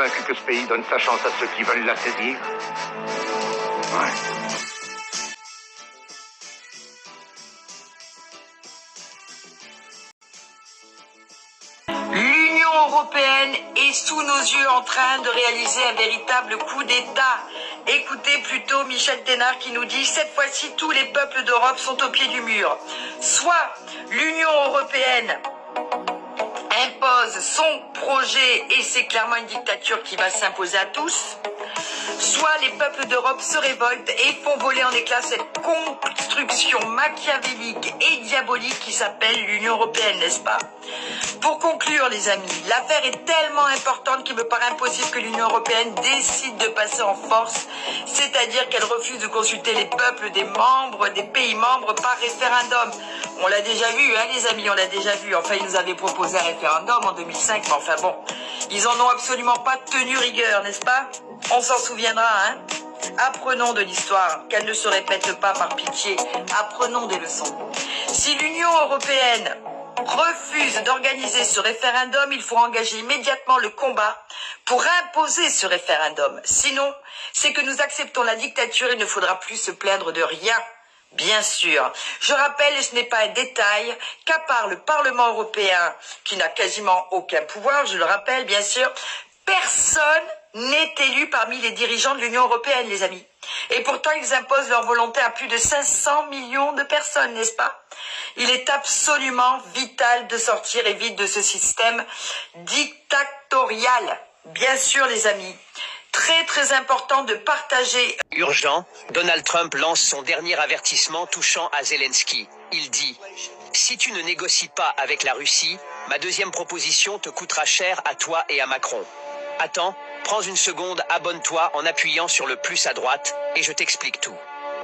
convaincu que ce pays donne sa chance à ceux qui veulent la saisir? Ouais. L'Union européenne est sous nos yeux en train de réaliser un véritable coup d'État. Écoutez plutôt Michel Thénard qui nous dit « Cette fois-ci, tous les peuples d'Europe sont au pied du mur. » Soit l'Union européenne impose son projet et c'est clairement une dictature qui va s'imposer à tous, soit les peuples d'Europe se révoltent et font voler en éclats cette construction machiavélique et diabolique qui s'appelle l'Union européenne, n'est-ce pas? Pour conclure, les amis, l'affaire est tellement importante qu'il me paraît impossible que l'Union européenne décide de passer en force, c'est-à-dire qu'elle refuse de consulter les peuples des pays membres par référendum. On l'a déjà vu, hein, les amis, on l'a déjà vu. Enfin, ils nous avaient proposé un référendum en 2005, mais enfin bon, ils en ont absolument pas tenu rigueur, n'est-ce pas? On s'en souviendra, hein? Apprenons de l'histoire, qu'elle ne se répète pas par pitié. Apprenons des leçons. Si l'Union européenne refuse d'organiser ce référendum, il faut engager immédiatement le combat pour imposer ce référendum. Sinon, c'est que nous acceptons la dictature et il ne faudra plus se plaindre de rien. Bien sûr. Je rappelle, et ce n'est pas un détail, qu'à part le Parlement européen, qui n'a quasiment aucun pouvoir, je le rappelle, bien sûr, personne n'est élu parmi les dirigeants de l'Union européenne, les amis. Et pourtant, ils imposent leur volonté à plus de 500 millions de personnes, n'est-ce pas? Il est absolument vital de sortir et vite de ce système dictatorial. Bien sûr, les amis. Très, très important de partager. Urgent, Donald Trump lance son dernier avertissement touchant à Zelensky. Il dit « Si tu ne négocies pas avec la Russie, ma deuxième proposition te coûtera cher à toi et à Macron. Attends, prends une seconde, abonne-toi en appuyant sur le plus à droite et je t'explique tout. »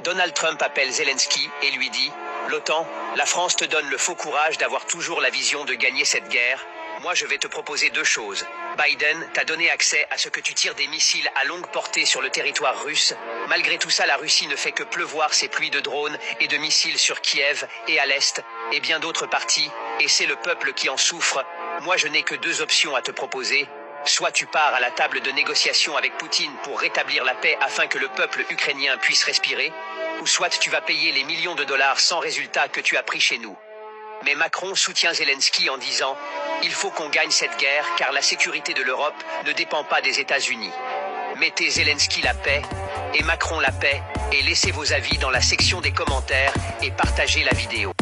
Donald Trump appelle Zelensky et lui dit « L'OTAN, la France te donne le faux courage d'avoir toujours la vision de gagner cette guerre. Moi, je vais te proposer deux choses. Biden t'a donné accès à ce que tu tires des missiles à longue portée sur le territoire russe. Malgré tout ça, la Russie ne fait que pleuvoir ses pluies de drones et de missiles sur Kiev et à l'Est et bien d'autres parties, et c'est le peuple qui en souffre. Moi, je n'ai que deux options à te proposer. Soit tu pars à la table de négociation avec Poutine pour rétablir la paix afin que le peuple ukrainien puisse respirer, ou soit tu vas payer les millions de dollars sans résultat que tu as pris chez nous. » Mais Macron soutient Zelensky en disant « Il faut qu'on gagne cette guerre car la sécurité de l'Europe ne dépend pas des États-Unis. » Mettez Zelensky la paix et Macron la paix et laissez vos avis dans la section des commentaires et partagez la vidéo.